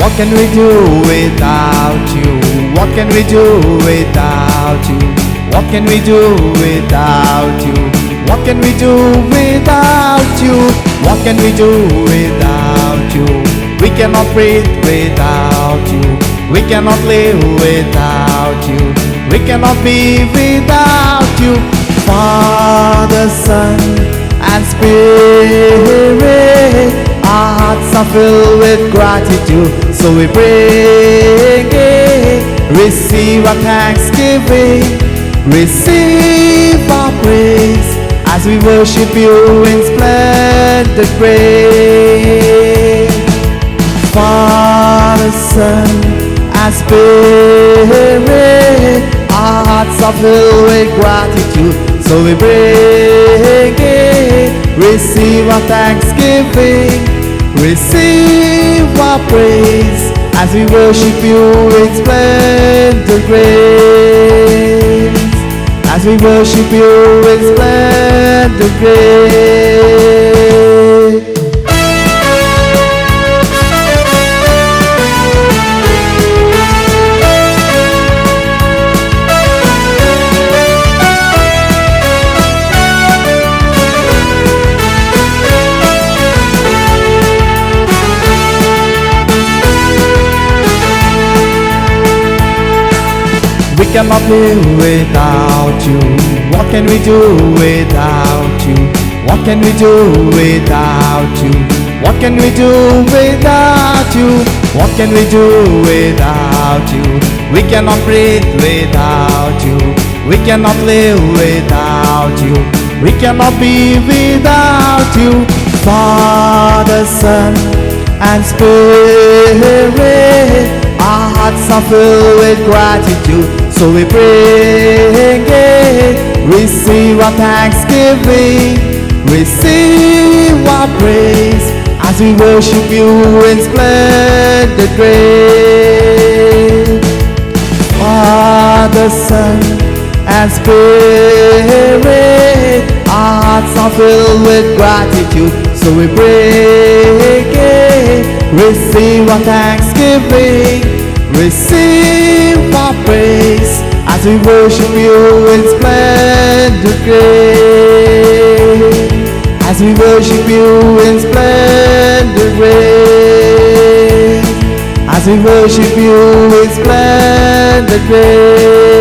What can we do without you? What can we do without you? What can we do without you? What can we do without you? What can we do without you? We cannot breathe without you. We cannot live without you. We cannot be without you. Father, Son, and Spirit, our hearts are filled with gratitude, so we bring it. Receive our thanksgiving, receive our praise, as we worship you in splendid grace. Father, Son, and Spirit, our hearts are filled with gratitude, so we bring it. Receive our thanksgiving, receive our praise, as we worship you in splendid grace. As we worship you in splendid grace. We cannot live without you. What can we do without you? What can we do without you? What can we do without you? What can we do without you? We cannot breathe without you. We cannot live without you. We cannot be without you. Father, Son, and Spirit, our hearts are filled with gratitude, so we bring it. Receive our thanksgiving, receive our praise, as we worship you in splendid grace. Father, Son, and Spirit, our hearts are filled with gratitude, so we bring it. Receive our thanksgiving, receive our praise, as we worship you in splendid grace. As we worship you in splendid grace. As we worship you in splendid grace.